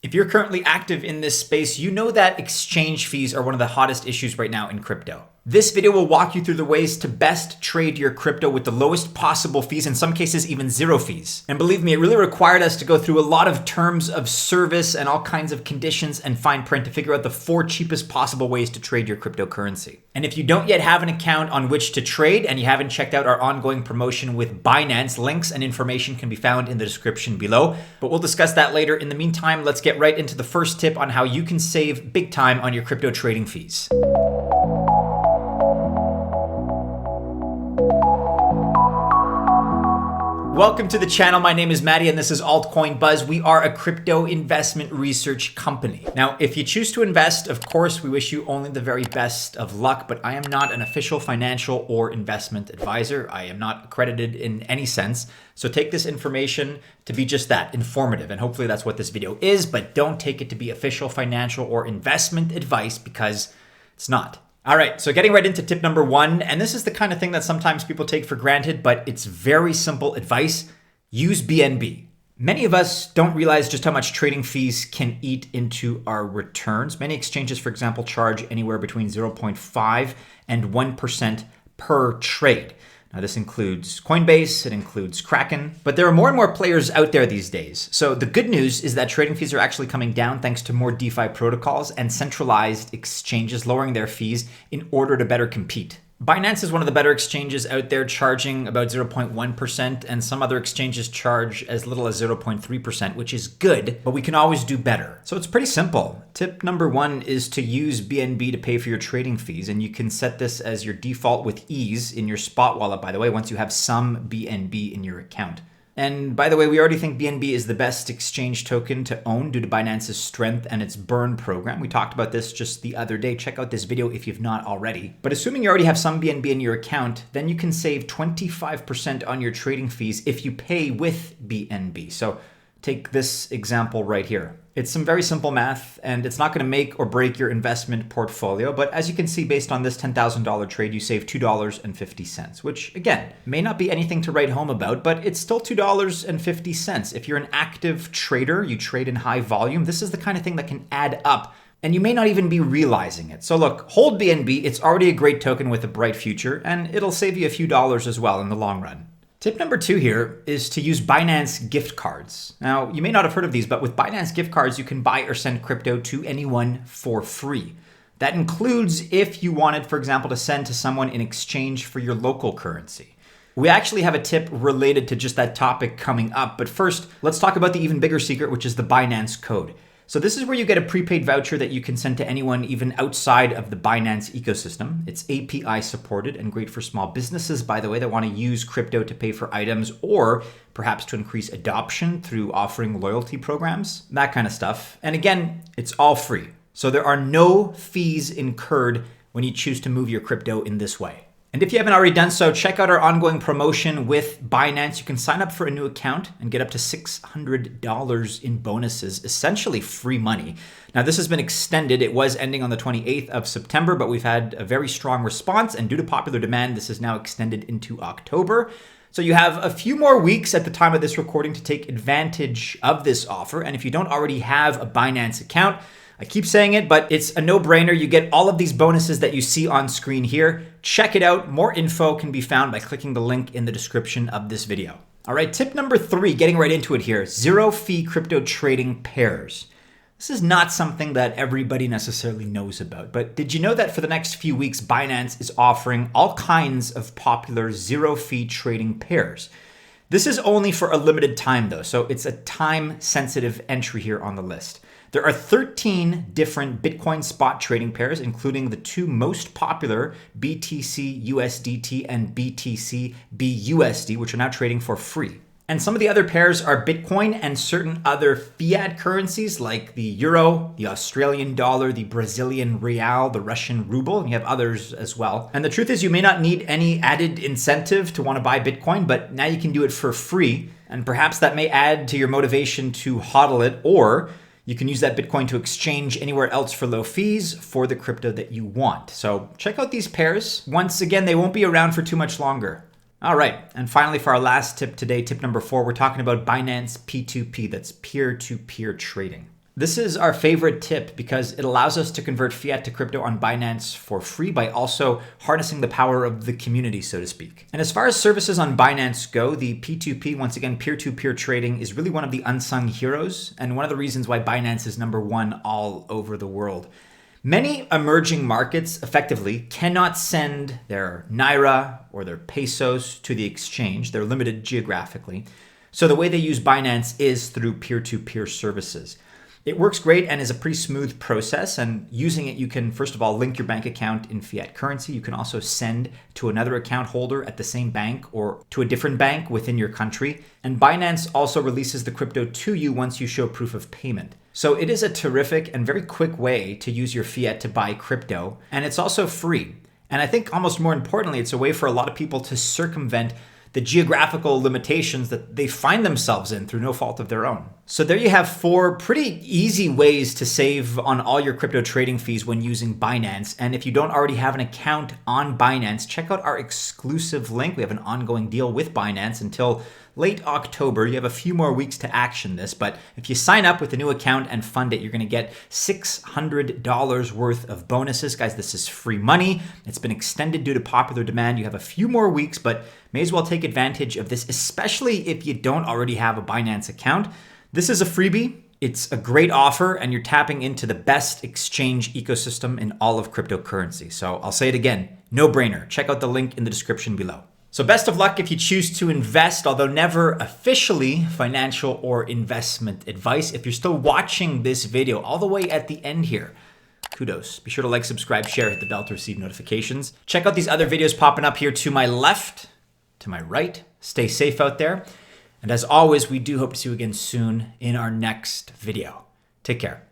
If you're currently active in this space, you know that exchange fees are one of the hottest issues right now in crypto. This video will walk you through the ways to best trade your crypto with the lowest possible fees, in some cases even zero fees. And believe me, it really required us to go through a lot of terms of service and all kinds of conditions and fine print to figure out the 4 cheapest possible ways to trade your cryptocurrency. And if you don't yet have an account on which to trade and you haven't checked out our ongoing promotion with Binance, links and information can be found in the description below. But we'll discuss that later. In the meantime, let's get right into the first tip on how you can save big time on your crypto trading fees. Welcome to the channel. My name is Maddie and this is Altcoin Buzz. We are a crypto investment research company. Now, if you choose to invest, of course, we wish you only the very best of luck, but I am not an official financial or investment advisor. I am not accredited in any sense. So take this information to be just that, informative. And hopefully that's what this video is, but don't take it to be official financial or investment advice because it's not. All right, so getting right into tip number 1, and this is the kind of thing that sometimes people take for granted, but it's very simple advice. Use BNB. Many of us don't realize just how much trading fees can eat into our returns. Many exchanges, for example, charge anywhere between 0.5 and 1% per trade. Now, this includes Coinbase, it includes Kraken, but there are more and more players out there these days. So the good news is that trading fees are actually coming down thanks to more DeFi protocols and centralized exchanges lowering their fees in order to better compete. Binance is one of the better exchanges out there, charging about 0.1%, and some other exchanges charge as little as 0.3%, which is good, but we can always do better. So it's pretty simple. Tip number 1 is to use BNB to pay for your trading fees, and you can set this as your default with ease in your spot wallet, by the way, once you have some BNB in your account. And by the way, we already think BNB is the best exchange token to own due to Binance's strength and its burn program. We talked about this just the other day. Check out this video if you've not already. But assuming you already have some BNB in your account, then you can save 25% on your trading fees if you pay with BNB. So take this example right here. It's some very simple math, and it's not going to make or break your investment portfolio. But as you can see, based on this $10,000 trade, you save $2.50, which again, may not be anything to write home about, but it's still $2.50. If you're an active trader, you trade in high volume, this is the kind of thing that can add up. And you may not even be realizing it. So look, hold BNB. It's already a great token with a bright future, and it'll save you a few dollars as well in the long run. Tip number 2 here is to use Binance gift cards. Now, you may not have heard of these, but with Binance gift cards, you can buy or send crypto to anyone for free. That includes if you wanted, for example, to send to someone in exchange for your local currency. We actually have a tip related to just that topic coming up, but first, let's talk about the even bigger secret, which is the Binance code. So this is where you get a prepaid voucher that you can send to anyone even outside of the Binance ecosystem. It's API supported and great for small businesses, by the way, that want to use crypto to pay for items or perhaps to increase adoption through offering loyalty programs, that kind of stuff. And again, it's all free. So there are no fees incurred when you choose to move your crypto in this way. And if you haven't already done so, check out our ongoing promotion with Binance. You can sign up for a new account and get up to $600 in bonuses, essentially free money. Now, this has been extended. It was ending on the 28th of September, but we've had a very strong response. And due to popular demand, this is now extended into October. So you have a few more weeks at the time of this recording to take advantage of this offer. And if you don't already have a Binance account, I keep saying it, but it's a no-brainer. You get all of these bonuses that you see on screen here. Check it out. More info can be found by clicking the link in the description of this video. All right, tip number 3, getting right into it here, zero-fee crypto trading pairs. This is not something that everybody necessarily knows about, but did you know that for the next few weeks, Binance is offering all kinds of popular zero-fee trading pairs? This is only for a limited time though, so it's a time-sensitive entry here on the list. There are 13 different Bitcoin spot trading pairs, including the 2 most popular BTC USDT and BTC BUSD, which are now trading for free. And some of the other pairs are Bitcoin and certain other fiat currencies like the euro, the Australian dollar, the Brazilian real, the Russian ruble, and you have others as well. And the truth is you may not need any added incentive to want to buy Bitcoin, but now you can do it for free. And perhaps that may add to your motivation to hodl it, or you can use that Bitcoin to exchange anywhere else for low fees for the crypto that you want. So check out these pairs. Once again, they won't be around for too much longer. All right, and finally for our last tip today, tip number 4, we're talking about Binance P2P, that's peer-to-peer trading. This is our favorite tip because it allows us to convert fiat to crypto on Binance for free by also harnessing the power of the community, so to speak. And as far as services on Binance go, the P2P, once again, peer-to-peer trading is really one of the unsung heroes and one of the reasons why Binance is #1 all over the world. Many emerging markets effectively cannot send their Naira or their pesos to the exchange. They're limited geographically. So the way they use Binance is through peer-to-peer services. It works great and is a pretty smooth process. And using it, you can, first of all, link your bank account in fiat currency. You can also send to another account holder at the same bank or to a different bank within your country. And Binance also releases the crypto to you once you show proof of payment. So it is a terrific and very quick way to use your fiat to buy crypto. And it's also free. And I think almost more importantly, it's a way for a lot of people to circumvent the geographical limitations that they find themselves in through no fault of their own. So there you have 4 pretty easy ways to save on all your crypto trading fees when using Binance. And if you don't already have an account on Binance, check out our exclusive link. We have an ongoing deal with Binance until late October. You have a few more weeks to action this, but if you sign up with a new account and fund it, you're going to get $600 worth of bonuses. Guys, this is free money. It's been extended due to popular demand. You have a few more weeks, but may as well take advantage of this, especially if you don't already have a Binance account. This is a freebie. It's a great offer, and you're tapping into the best exchange ecosystem in all of cryptocurrency. So I'll say it again, no brainer. Check out the link in the description below. So best of luck if you choose to invest, although never officially financial or investment advice. If you're still watching this video all the way at the end here, kudos. Be sure to like, subscribe, share, hit the bell to receive notifications. Check out these other videos popping up here to my left, to my right. Stay safe out there. And as always, we do hope to see you again soon in our next video. Take care.